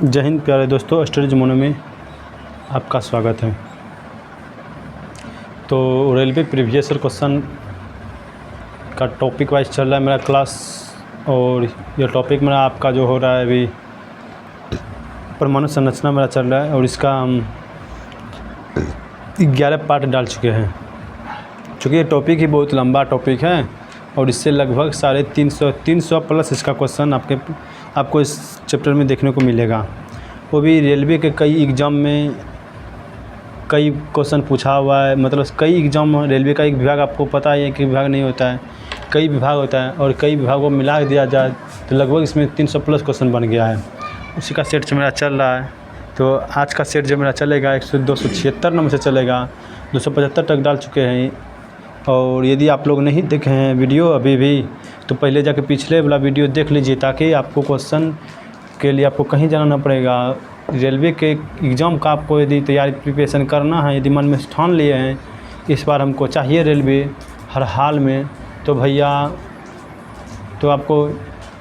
जय हिंद प्यारे दोस्तों, स्टडी जमुना में आपका स्वागत है। तो रेलवे प्रीवियस ईयर क्वेश्चन का टॉपिक वाइज चल रहा है मेरा क्लास, और यह टॉपिक मेरा आपका जो हो रहा है अभी परमाणु संरचना मेरा चल रहा है, और इसका हम 11 पार्ट डाल चुके हैं। चूँकि ये टॉपिक ही बहुत लंबा टॉपिक है और इससे लगभग 350 प्लस इसका क्वेश्चन आपको इस चैप्टर में देखने को मिलेगा। वो भी रेलवे के कई एग्ज़ाम में कई क्वेश्चन पूछा हुआ है। मतलब कई एग्ज़ाम रेलवे का एक विभाग आपको पता ही है कि विभाग नहीं होता है, कई विभाग होता है, और कई विभागों में मिला दिया जाए तो लगभग इसमें 300 प्लस क्वेश्चन बन गया है। उसी का सेट मेरा चल रहा है। तो आज का सेट जो मेरा चलेगा 276 नंबर से चलेगा, 275 तक डाल चुके हैं। और यदि आप लोग नहीं देखे हैं वीडियो अभी भी, तो पहले जाके पिछले वाला वीडियो देख लीजिए, ताकि आपको क्वेश्चन के लिए आपको कहीं जाना ना पड़ेगा। रेलवे के एग्ज़ाम का आपको यदि तैयारी प्रिपरेशन करना है, यदि मन में ठान लिए हैं इस बार हमको चाहिए रेलवे हर हाल में, तो भैया तो आपको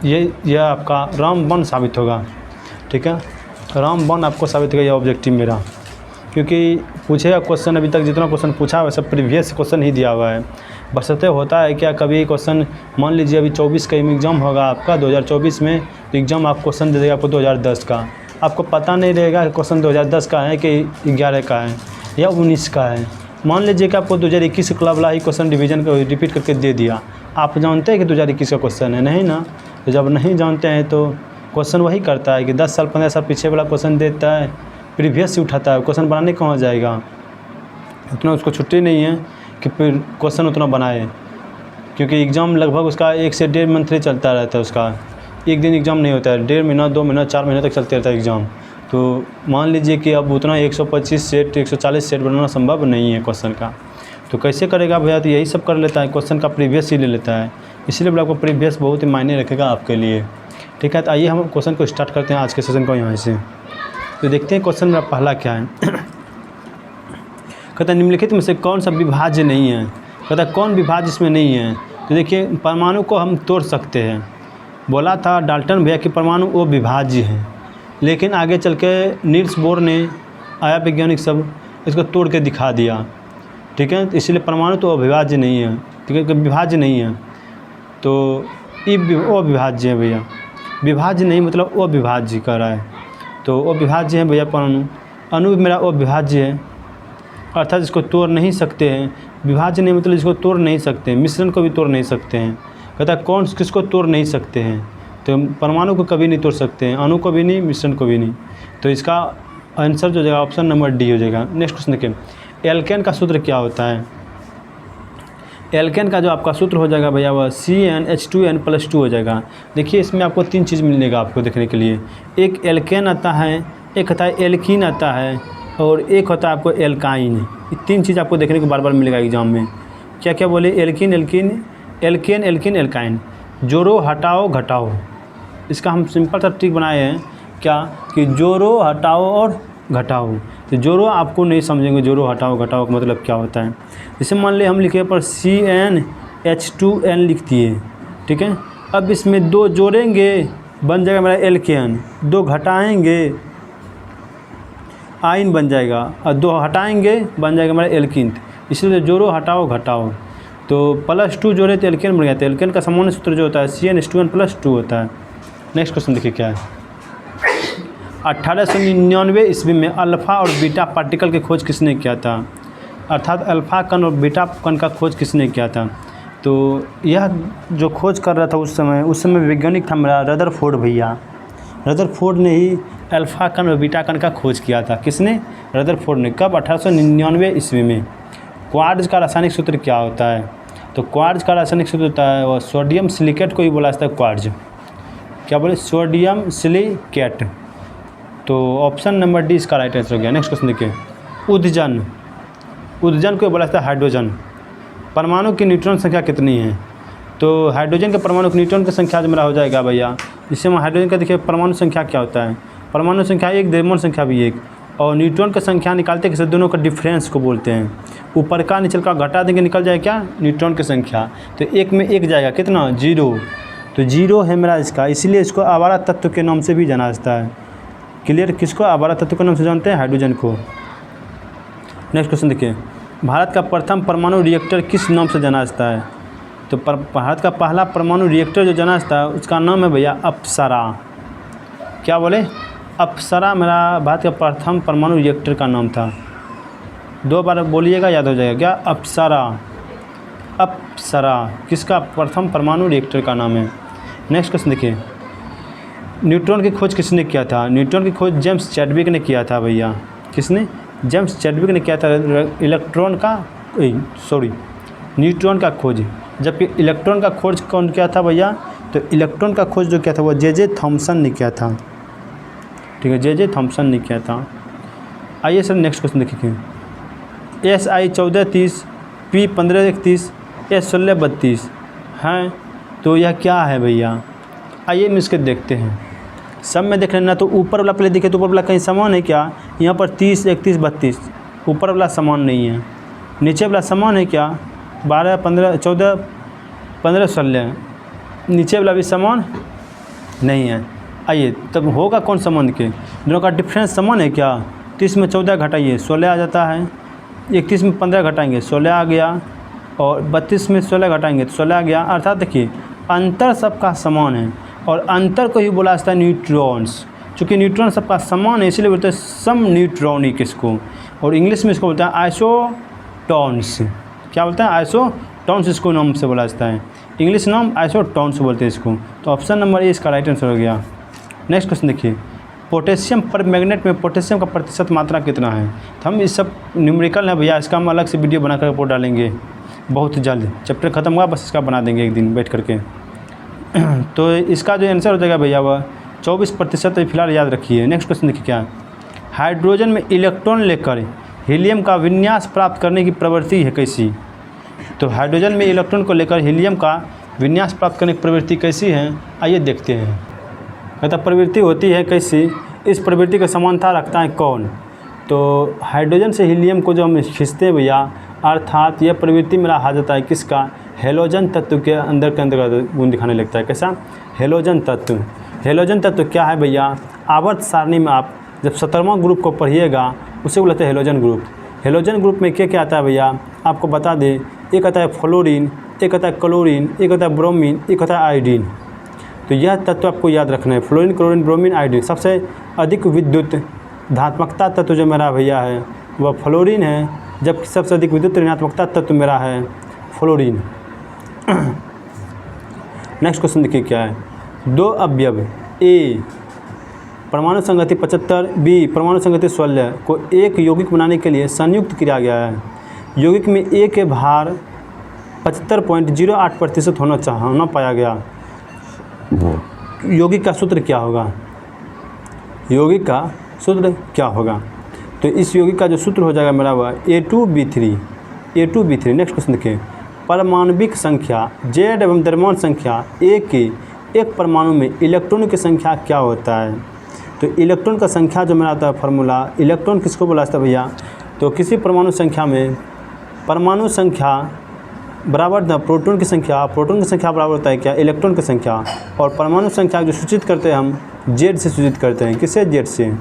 यह आपका रामबाण साबित होगा। ठीक है, रामबाण आपको साबित होगा, यह ऑब्जेक्टिव मेरा। क्योंकि पूछेगा क्वेश्चन, अभी तक जितना क्वेश्चन पूछा है वैसे प्रीवियस क्वेश्चन ही दिया हुआ है। बशर्ते होता है क्या, कभी क्वेश्चन मान लीजिए अभी 24 का एग्ज़ाम होगा आपका 2024 में, तो एग्ज़ाम आप क्वेश्चन दे देगा आपको 2010 का। आपको पता नहीं रहेगा कि क्वेश्चन 2010 का है कि 11 का है या 19 का है। मान लीजिए कि आपको 2021 का वाला ही क्वेश्चन डिवीज़न का रिपीट करके दे दिया। आप जानते हैं कि 2021 का क्वेश्चन है? नहीं ना। तो जब नहीं जानते हैं तो क्वेश्चन वही करता है कि 10 साल 15 साल पीछे वाला क्वेश्चन देता है, प्रीवियस से उठाता है। क्वेश्चन बनाने कहाँ जाएगा, उतना उसको छुट्टी नहीं है कि फिर क्वेश्चन उतना बनाए। क्योंकि एग्ज़ाम लगभग उसका 1 से 1.5 मंथ चलता रहता है। उसका एक दिन एग्ज़ाम नहीं होता है, 1.5 महीना 2 महीना 4 महीने तक चलते रहता है एग्ज़ाम। तो मान लीजिए कि अब उतना 125 सेट 140 सेट बनाना संभव नहीं है क्वेश्चन का। तो कैसे करेगा भैया? तो यही सब कर लेता है, क्वेश्चन का प्रीवियस ही ले लेता है। इसलिए बोला आपको प्रीवियस बहुत ही मायने रखेगा आपके लिए। ठीक है, तो आइए हम क्वेश्चन को स्टार्ट करते हैं आज के सेशन को यहाँ से। तो देखते हैं क्वेश्चन मेरा पहला क्या है। कहता है निम्नलिखित में से कौन सा विभाज्य नहीं है। कहता है कौन विभाज्य इसमें नहीं है। तो देखिए परमाणु को हम तोड़ सकते हैं। बोला था डाल्टन भैया कि परमाणु वो विभाज्य है, लेकिन आगे चल के नील्स बोर ने आया वैज्ञानिक सब इसको तोड़ के दिखा दिया। ठीक है, इसलिए परमाणु तो अविभाज्य नहीं है। ठीक है, विभाज्य नहीं है, तो ये अविभाज्य है भैया। विभाज्य नहीं मतलब अविभाज्य कर रहा है, तो अविभाज्य है भैया परमाणु। अणु मेरा अविभाज्य है, अर्थात इसको तोड़ नहीं सकते हैं। विभाज्य नहीं मतलब इसको तोड़ नहीं सकते हैं, मिश्रण को भी तोड़ नहीं सकते हैं। कहता है कौन किसको तोड़ नहीं सकते हैं, तो परमाणु को कभी नहीं तोड़ सकते हैं, अणु को भी नहीं, मिश्रण को भी नहीं। तो इसका आंसर जो हो जाएगा ऑप्शन नंबर डी हो जाएगा। नेक्स्ट क्वेश्चन देखिए, एल्केन का सूत्र क्या होता है। एल्केन का जो आपका सूत्र हो जाएगा भैया वह CnH2n+2 हो जाएगा। देखिए इसमें आपको 3 चीज़ मिलेगा आपको देखने के लिए। एक एल्केन आता है, एक होता है एल्कीन आता है, और एक होता है आपको एल्काइन। ये 3 चीज़ आपको देखने को बार बार मिलेगा एग्जाम में। क्या क्या बोले? Alkene alkene alkene alkyne. जोड़ो हटाओ घटाओ। इसका हम सिंपल सा ट्रिक बनाए हैं क्या, कि जोड़ो हटाओ और घटाओ। तो जोड़ो आपको नहीं समझेंगे, जोड़ो हटाओ घटाओ का मतलब क्या होता है। जैसे मान लिया हम लिखे पर CnH2n लिख दिए। ठीक है, अब इसमें 2 जोड़ेंगे बन जाएगा मेरा एल्केन, 2 घटाएंगे आइन बन जाएगा, और 2 हटाएंगे बन जाएगा मेरा एल्कीन। इसलिए जोड़ो हटाओ घटाओ। तो +2 जोड़े तो एल्केन बन गया। तो एल्केन का सामान्य सूत्र जो होता है CnH2n+2 होता है। नेक्स्ट क्वेश्चन देखिए क्या है। 1899 ईस्वी में अल्फ़ा और बीटा पार्टिकल की खोज किसने किया था। अर्थात अल्फ़ा कण और बीटा कण का खोज किसने किया था। तो यह जो खोज कर रहा था उस समय वैज्ञानिक था मेरा रदरफोर्ड भैया। रदरफोर्ड ने ही अल्फ़ा कण और बीटा कण का खोज किया था। किसने? रदरफोर्ड ने। कब? 1899 ईस्वी में। क्वार्ट्ज का रासायनिक सूत्र क्या होता है। तो क्वार्ट्ज का रासायनिक सूत्र होता है वह सोडियम सिलिकेट को ही बोला जाता है क्वार्ट्ज। क्या बोले? Sodium silicate. तो ऑप्शन नंबर डी इसका राइट आंसर हो गया। नेक्स्ट क्वेश्चन देखिए, उद्दजन। उद्दजन को बोला जाता है हाइड्रोजन। परमाणु की न्यूट्रॉन संख्या कितनी है। तो हाइड्रोजन के परमाणु की न्यूट्रॉन की संख्या जो मेरा हो जाएगा भैया, इससे हम हाइड्रोजन का देखिए परमाणु संख्या क्या होता है। परमाणु संख्या 1, द्रव्यमान संख्या भी 1, और न्यूट्रॉन की संख्या निकालते कैसे, दोनों का डिफरेंस को बोलते हैं। ऊपर का नीचे का घटा देंगे निकल जाए क्या, न्यूट्रॉन की संख्या। तो 1 में 1 जाएगा कितना, 0। तो 0 है मेरा इसका, इसीलिए इसको आवारा तत्व के नाम से भी जाना जाता है। क्लियर। किसको आवारा तत्व के नाम से जानते हैं? हाइड्रोजन को। नेक्स्ट क्वेश्चन देखिए, भारत का प्रथम परमाणु रिएक्टर किस नाम से जाना जाता है? तो भारत का पहला परमाणु रिएक्टर जो जाना जाता है उसका नाम है भैया अप्सरा। क्या बोले? अप्सरा मेरा भारत का प्रथम परमाणु रिएक्टर का नाम था। 2 बार बोलिएगा, याद हो जाएगा। क्या? अप्सरा। अप्सरा किसका प्रथम परमाणु रिएक्टर का नाम है। नेक्स्ट क्वेश्चन देखिए, न्यूट्रॉन की खोज किसने किया था? न्यूट्रॉन की खोज जेम्स चैडविक ने किया था भैया। किसने? जेम्स चैडविक ने किया था इलेक्ट्रॉन का न्यूट्रॉन का खोज। जबकि इलेक्ट्रॉन का खोज कौन किया था भैया? तो इलेक्ट्रॉन का खोज जो किया था वो जे थॉमसन ने किया था। ठीक है, जे थॉमसन ने किया था। आइए सर नेक्स्ट क्वेश्चन देखिए, SI 1430, P 1531, S 1632 हैं, तो यह क्या है भैया? आइए हम इसके देखते हैं। सब में देख लेना। तो ऊपर वाला पहले देखे तो ऊपर वाला कहीं समान है क्या? यहाँ पर 30, 31, 32 ऊपर वाला समान नहीं है। नीचे वाला समान है क्या? 12, 15, 14, 15, 16 नीचे वाला भी समान नहीं है। आइए तब होगा कौन समान के? दोनों का डिफरेंस समान है क्या? 30 में 14 घटाइए 16 आ जाता है। 31 में 15 घटाएंगे 16 आ गया, और 32 में 16 घटाएंगे तो 16 आ गया। अर्थात देखिए अंतर सबका समान है, और अंतर को ही बोला जाता है न्यूट्रॉन्स। चूँकि न्यूट्रॉन सबका समान है इसलिए बोलते हैं सम न्यूट्रॉनिक इसको, और इंग्लिश में इसको बोलते हैं आइसोटॉन्स। क्या बोलते हैं? आइसोटॉन्स इसको नाम से बोला जाता है। इंग्लिश नाम आइसोटॉन्स बोलते हैं इसको। तो ऑप्शन नंबर ए इसका राइट आंसर हो गया। नेक्स्ट क्वेश्चन देखिए, पोटेशियम पर मैग्नेट में पोटेशियम का प्रतिशत मात्रा कितना है? तो हम इस सब न्यूमेरिकल है भैया, इसका हम अलग से वीडियो बनाकर रिपोर्ट डालेंगे बहुत जल्द। चैप्टर ख़त्म हुआ बस इसका बना देंगे एक दिन बैठ करके। तो इसका जो आंसर हो जाएगा भैया वह 24% है, फिलहाल याद रखिए। नेक्स्ट क्वेश्चन देखिए, क्या हाइड्रोजन में इलेक्ट्रॉन लेकर हीलियम का विन्यास प्राप्त करने की प्रवृत्ति है कैसी? तो हाइड्रोजन में इलेक्ट्रॉन को लेकर हीलियम का विन्यास प्राप्त करने की प्रवृत्ति कैसी है? आइए देखते हैं। कहता प्रवृत्ति होती है कैसी? इस प्रवृत्ति का समानता रखता है कौन? तो हाइड्रोजन से हीलियम को जो हम खींचते हैं भैया, अर्थात यह प्रवृत्ति मेरा आ जाता है किसका? हेलोजन तत्व के अंदर गुण दिखाने लगता है। कैसा? हेलोजन तत्व। हेलोजन तत्व क्या है भैया? आवर्त सारणी में आप जब 17वां ग्रुप को पढ़िएगा उसे बोलते हैं हेलोजन ग्रुप। हेलोजन ग्रुप में क्या क्या आता है भैया? आपको बता दें, एक आता है फ्लोरीन, एक आता है क्लोरीन, एक आता है ब्रोमीन, एक आता है आयोडीन। तो यह तत्व आपको याद रखना है, फ्लोरीन, क्लोरीन, ब्रोमीन, आयोडीन। सबसे अधिक विद्युत धात्मकता तत्व जो मेरा भैया है वह फ्लोरीन है, जबकि सबसे अधिक विद्युत ऋणात्मकता तत्व मेरा है फ्लोरीन। नेक्स्ट क्वेश्चन देखिए, क्या है? 2 अवयव ए परमाणु संगति 75, बी परमाणु संगति 16 को एक यौगिक बनाने के लिए संयुक्त किया गया है। यौगिक में ए के भार 75.08% होना पाया गया। यौगिक का सूत्र क्या होगा? यौगिक का सूत्र क्या होगा? तो इस यौगिक का जो सूत्र हो जाएगा मेरा वह A2B3। नेक्स्ट क्वेश्चन देखिए, परमाणविक संख्या Z एवं द्रव्यमान संख्या A के एक परमाणु में इलेक्ट्रॉन की संख्या क्या होता है? तो इलेक्ट्रॉन का संख्या जो मेरा आता है फार्मूला, इलेक्ट्रॉन किसको बोला जाता है भैया? तो किसी परमाणु संख्या में परमाणु संख्या बराबर था प्रोटॉन की संख्या बराबर होता है क्या? इलेक्ट्रॉन की संख्या। और परमाणु संख्या जो सूचित करते हैं हम Z से सूचित करते हैं। किससे? Z से।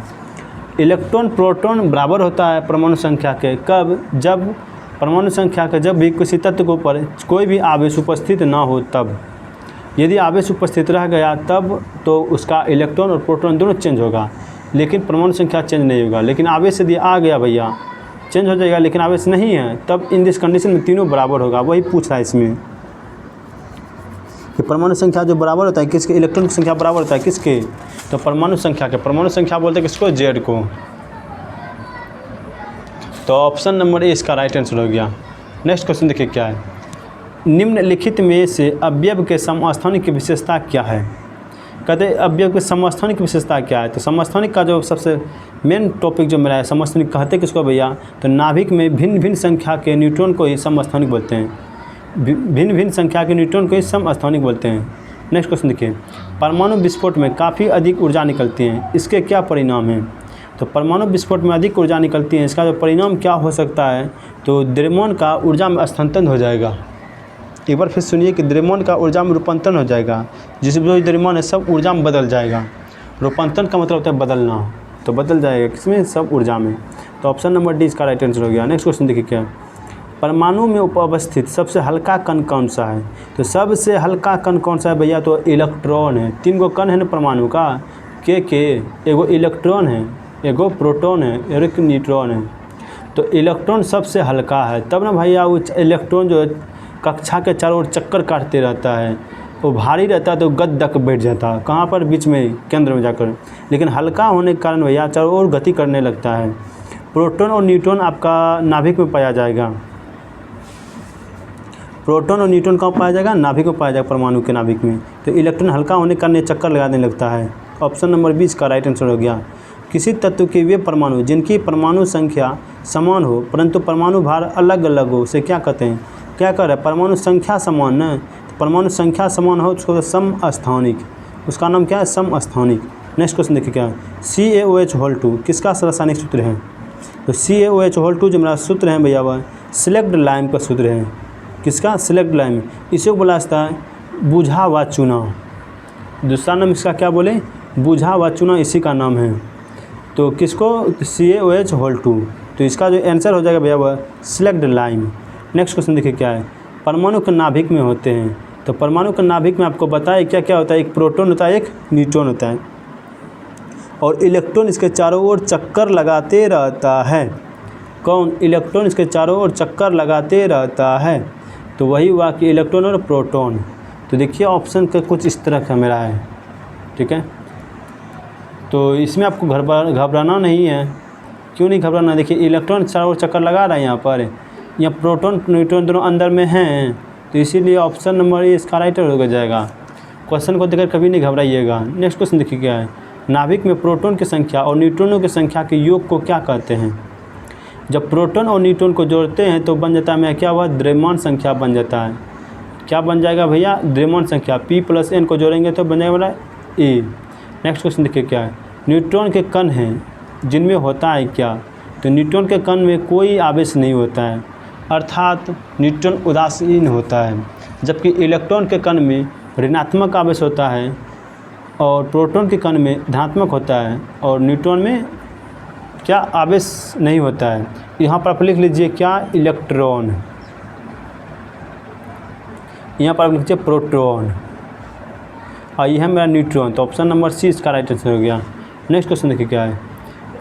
इलेक्ट्रॉन प्रोटॉन बराबर होता है परमाणु संख्या के कब? जब परमाणु संख्या का जब भी किसी तत्व के ऊपर कोई भी आवेश उपस्थित ना हो तब। यदि आवेश उपस्थित रह गया तब तो उसका इलेक्ट्रॉन और प्रोटॉन दोनों चेंज होगा, लेकिन परमाणु संख्या चेंज नहीं होगा। लेकिन आवेश यदि आ गया भैया चेंज हो जाएगा, लेकिन आवेश नहीं है तब इन दिस कंडीशन में तीनों बराबर होगा। वही पूछ रहा है इसमें कि परमाणु संख्या जो बराबर होता है किसके? इलेक्ट्रॉन की संख्या बराबर होता है किसके? तो परमाणु संख्या के। परमाणु संख्या बोलते हैं किसको? Z को। तो ऑप्शन नंबर ए इसका राइट आंसर हो गया। नेक्स्ट क्वेश्चन देखिए, क्या है? निम्नलिखित में से अवयव के समस्थानिक की विशेषता क्या है? कहते हैं अवयव के समस्थानिक विशेषता क्या है? तो समस्थानिक का जो सबसे मेन टॉपिक जो मेरा है, समस्थानिक कहते किसको भैया? तो नाभिक में भिन्न भिन्न संख्या के न्यूट्रॉन को ही समस्थानिक बोलते हैं। भिन्न भिन्न संख्या के न्यूट्रॉन को ही समस्थानिक बोलते हैं। नेक्स्ट क्वेश्चन देखिए, परमाणु विस्फोट में काफ़ी अधिक ऊर्जा निकलती है, इसके क्या परिणाम हैं? तो परमाणु विस्फोट में अधिक ऊर्जा निकलती है, इसका जो परिणाम क्या हो सकता है? तो द्रव्यमान का ऊर्जा में स्थानांतरण हो जाएगा। एक बार फिर सुनिए कि द्रव्यमान का ऊर्जा में रूपांतरण हो जाएगा, जिसमें जो द्रव्यमान है सब ऊर्जा में बदल जाएगा। रूपांतरण का मतलब होता है बदलना। तो बदल जाएगा किसमें, सब ऊर्जा में। तो ऑप्शन नंबर डी इसका राइट आंसर हो गया। नेक्स्ट क्वेश्चन देखिए क्या है, परमाणु में अवस्थित सबसे हल्का कण कौन सा है। तो सबसे हल्का कण कौन सा है भैया, तो इलेक्ट्रॉन है। 3 गो कण है ना परमाणु का, के एगो इलेक्ट्रॉन है, एगो प्रोटॉन है, एक न्यूट्रॉन है। तो इलेक्ट्रॉन सबसे हल्का है, तब ना भैया वो इलेक्ट्रॉन जो है कक्षा के चारों ओर चक्कर काटते रहता है, वो भारी रहता है तो गद तक बैठ जाता है, कहाँ पर, बीच में केंद्र में जाकर। लेकिन हल्का होने के कारण भैया चारों ओर गति करने लगता है। प्रोटॉन और न्यूट्रॉन आपका नाभिक में पाया जाएगा। प्रोटॉन और न्यूट्रॉन कहाँ पाया जाएगा, नाभिक में पाया जाएगा, परमाणु के नाभिक में। तो इलेक्ट्रॉन हल्का होने के कारण चक्कर लगाने लगता है। ऑप्शन नंबर 20 का राइट आंसर हो गया। किसी तत्व के वे परमाणु जिनकी परमाणु संख्या समान हो परंतु परमाणु भार अलग अलग हो, उसे क्या कहते हैं। क्या कर रहा है, परमाणु संख्या समान है, परमाणु संख्या समान हो उसको समस्थानिक, उसका नाम क्या है, समस्थानिक। नेक्स्ट क्वेश्चन देखिए क्या है, CaOH2 किसका रासायनिक सूत्र है। तो CaOH2 जो मेरा सूत्र है भैया वह सिलेक्ट लाइम का सूत्र है। किसका, सिलेक्ट लाइम। इसे बोला जाता है बूझा व चूना। दूसरा नाम इसका क्या बोले, बूझा व चूना, इसी का नाम है। तो किसको, CaOH2। तो इसका जो आंसर हो जाएगा भैया वह सिलेक्ट लाइम। नेक्स्ट क्वेश्चन देखिए क्या है, परमाणु के नाभिक में होते हैं। तो परमाणु के नाभिक में आपको बताए क्या क्या होता है, एक प्रोटॉन होता है, एक न्यूट्रॉन होता है, और इलेक्ट्रॉन इसके चारों ओर चक्कर लगाते रहता है। कौन, इलेक्ट्रॉन इसके चारों ओर चक्कर लगाते रहता है। तो वही हुआ कि इलेक्ट्रॉन और प्रोटॉन। तो देखिए ऑप्शन का कुछ इस तरह का मेरा है, ठीक है। तो इसमें आपको घबराना नहीं है। क्यों नहीं घबराना, देखिए इलेक्ट्रॉन चारों ओर चक्कर लगा रहा है यहाँ पर, यहाँ प्रोटॉन न्यूट्रॉन दोनों अंदर में हैं, तो इसीलिए ऑप्शन नंबर ए इसका राइट हो जाएगा। क्वेश्चन को देखकर कभी नहीं घबराइएगा। नेक्स्ट क्वेश्चन देखिए क्या है, नाभिक में प्रोटॉन की संख्या और न्यूट्रॉनों की संख्या के योग को क्या कहते हैं। जब प्रोटॉन और न्यूट्रॉन को जोड़ते हैं तो बन जाता है क्या हुआ, द्रव्यमान संख्या बन जाता है। क्या बन जाएगा भैया, द्रव्यमान संख्या। P+N को जोड़ेंगे तो बन जाएगा ए। नेक्स्ट क्वेश्चन देखिए क्या है, न्यूट्रॉन के कण हैं जिनमें होता है क्या। तो न्यूट्रॉन के कण में कोई आवेश नहीं होता है, अर्थात न्यूट्रॉन उदासीन होता है, जबकि इलेक्ट्रॉन के कण में ऋणात्मक आवेश होता है और प्रोटॉन के कण में धनात्मक होता है, और न्यूट्रॉन में क्या आवेश नहीं होता है। यहाँ पर आप लिख लीजिए क्या, इलेक्ट्रॉन, यहाँ पर आप लिख लीजिए प्रोटॉन, और यह है मेरा न्यूट्रॉन। तो ऑप्शन नंबर सी इसका राइट आंसर हो गया। नेक्स्ट क्वेश्चन देखिए क्या है,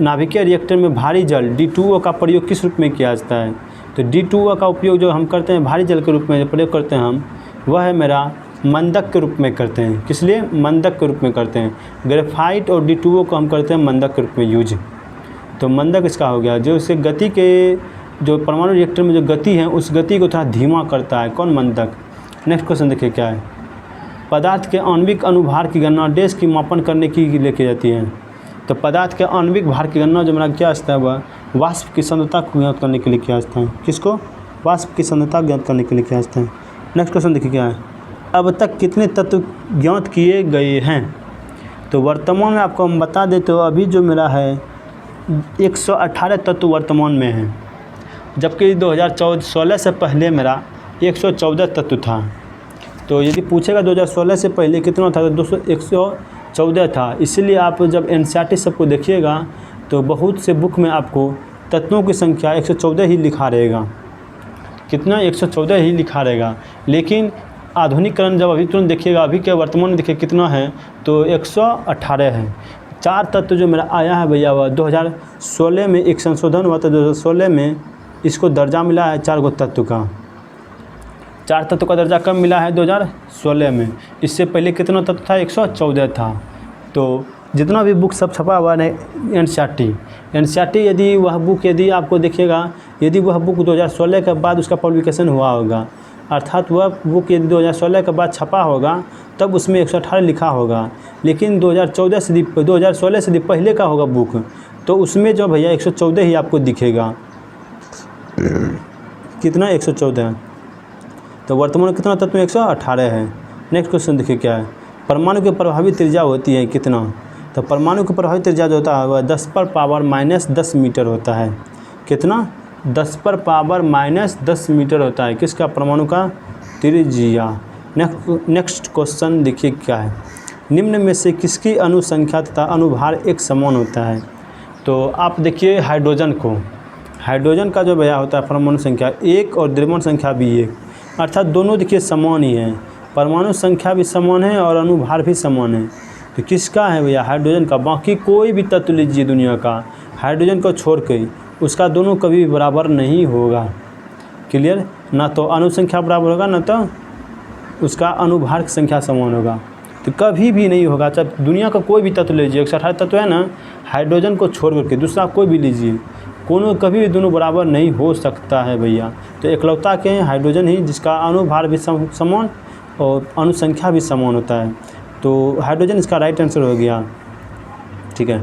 नाभिकीय रिएक्टर में भारी जल D2O का प्रयोग किस रूप में किया जाता है। तो D2O का उपयोग जो हम करते हैं भारी जल के रूप में जो प्रयोग करते हैं हम, वह है मेरा मंदक के रूप में करते हैं। किस लिए, मंदक के रूप में करते हैं। ग्रेफाइट और D2O को हम करते हैं मंदक के रूप में यूज। तो मंदक इसका हो गया, जो इसे गति के, जो परमाणु रिएक्टर में जो गति है उस गति को थोड़ा धीमा करता है, कौन, मंदक। नेक्स्ट क्वेश्चन देखिए क्या है, पदार्थ के आणविक अनुभार की गणना डैश की मापन करने की लिए की जाती है। तो पदार्थ के आणविक भार की गणना जो मेरा क्या आता है वह वाष्प की सांद्रता को ज्ञात करने के लिए किया जाता है। किसको, वाष्प की सांद्रता ज्ञात करने के लिए किया जाता है। नेक्स्ट क्वेश्चन देखिए क्या है, अब तक कितने तत्व ज्ञात किए गए हैं। तो वर्तमान में आपको हम बता देते हो, अभी जो मेरा है 118 तत्व वर्तमान में है, जबकि 2016 से पहले मेरा 114 तत्व था। तो यदि पूछेगा 2016 से पहले कितना था, तो 114 था। इसीलिए आप जब NCERT सबको देखिएगा तो बहुत से बुक में आपको तत्वों की संख्या 114 ही लिखा रहेगा। कितना, 114 ही लिखा रहेगा। लेकिन आधुनिकीकरण जब अभी तुरंत देखिएगा, अभी के वर्तमान में देखिए कितना है, तो 118 है। 4 तत्व जो मेरा आया है भैया वह 2016 में एक संशोधन हुआ था, 2016 में इसको दर्जा मिला है 4 गो तत्व का। 4 तत्व का दर्जा कब मिला है, 2016 में। इससे पहले कितना तत्व था, 114 था। तो जितना भी बुक सब छपा हुआ है NCERT, यदि वह बुक यदि आपको देखिएगा, यदि वह बुक 2016 के बाद उसका पब्लिकेशन हुआ होगा, अर्थात वह बुक यदि 2016 के बाद छपा होगा तब उसमें 118 लिखा होगा। लेकिन 2016 से पहले का होगा बुक, तो उसमें जो भैया 114 ही आपको दिखेगा। कितना, 114। तो वर्तमान में कितना तत्व, 118 है। नेक्स्ट क्वेश्चन देखिए क्या है, परमाणु की प्रभावी त्रिज्या होती है कितना। तो परमाणु की प्रभावी त्रिज्या जो होता है वह 10⁻⁻10 मीटर होता है। कितना, 10⁻⁻10 मीटर होता है किसका, परमाणु का त्रिज्या। नेक्स्ट क्वेश्चन देखिए क्या है, निम्न में से किसकी अनुसंख्या तथा अनुभार एक समान होता है। तो आप देखिए हाइड्रोजन को, हाइड्रोजन का जो भैया होता है परमाणु संख्या 1 और द्रव्यमान संख्या भी 1, अर्थात दोनों देखिए समान ही हैं, परमाणु संख्या भी समान है और अनुभार भी समान है। तो किसका है भैया? हाइड्रोजन का। बाकी कोई भी तत्व लीजिए दुनिया का, हाइड्रोजन को छोड़ के उसका दोनों कभी बराबर नहीं होगा। क्लियर? ना तो अणु संख्या बराबर होगा, ना तो उसका अनुभार की संख्या समान होगा, तो कभी भी नहीं होगा। चाहे दुनिया का कोई भी तत्व लीजिए, 118 तत्व है ना, हाइड्रोजन को छोड़ करके दूसरा कोई भी लीजिए, कोनो कभी भी दोनों बराबर नहीं हो सकता है भैया। तो एकलौता के हैं हाइड्रोजन ही, जिसका अनुभार भी समान और अणु संख्या भी समान होता है। तो हाइड्रोजन इसका राइट आंसर हो गया। ठीक है,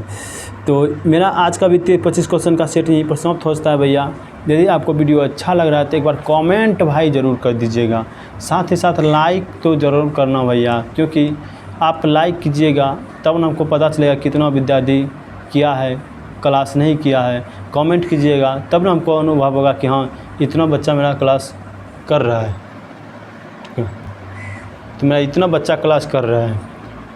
तो मेरा आज का भी 25 क्वेश्चन का सेट यहीं पर समाप्त होता है भैया। यदि आपको वीडियो अच्छा लग रहा है तो एक बार कमेंट भाई ज़रूर कर दीजिएगा, साथ ही साथ लाइक तो ज़रूर करना भैया, क्योंकि आप लाइक कीजिएगा तब ना हमको पता चलेगा कितना विद्यार्थी किया है, क्लास नहीं किया है। कमेंट कीजिएगा तब ना हमको अनुभव होगा कि हाँ इतना बच्चा मेरा क्लास कर रहा है, तो मेरा इतना बच्चा क्लास कर रहा है।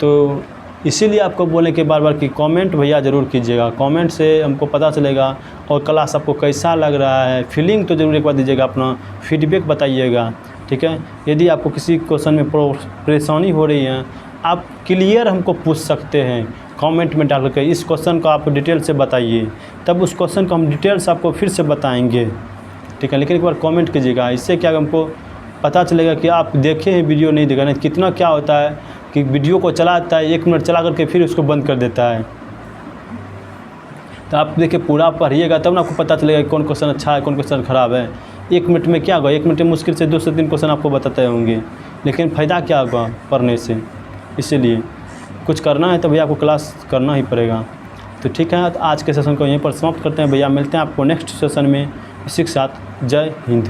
तो इसीलिए आपको बोले कि बार बार कि कमेंट भैया ज़रूर कीजिएगा, कमेंट से हमको पता चलेगा और क्लास आपको कैसा लग रहा है। फीलिंग तो ज़रूर एक बार दीजिएगा, अपना फीडबैक बताइएगा। ठीक है, यदि आपको किसी क्वेश्चन में परेशानी हो रही है, आप क्लियर हमको पूछ सकते हैं कमेंट में डाल कर, इस क्वेश्चन को आप डिटेल से बताइए, तब उस क्वेश्चन को हम डिटेल से आपको फिर से बताएंगे। ठीक है, लेकिन एक बार कमेंट कीजिएगा, इससे क्या हमको पता चलेगा कि आप देखे हैं वीडियो नहीं देखा। नहीं कितना क्या होता है कि वीडियो को चलाता है, 1 मिनट चला करके फिर उसको बंद कर देता है। तो आप देखिए पूरा पढ़िएगा तब ना आपको पता चलेगा कि कौन क्वेश्चन अच्छा है, कौन क्वेश्चन ख़राब है। 1 मिनट में क्या होगा, 1 मिनट में मुश्किल से 2 से 3 क्वेश्चन आपको बताते होंगे, लेकिन फ़ायदा क्या होगा पढ़ने से। इसीलिए कुछ करना है तो भैया आपको क्लास करना ही पड़ेगा। तो ठीक है, तो आज के सेशन को यहीं पर समाप्त करते हैं भैया। मिलते हैं आपको नेक्स्ट सेशन में। इसी के साथ जय हिंद।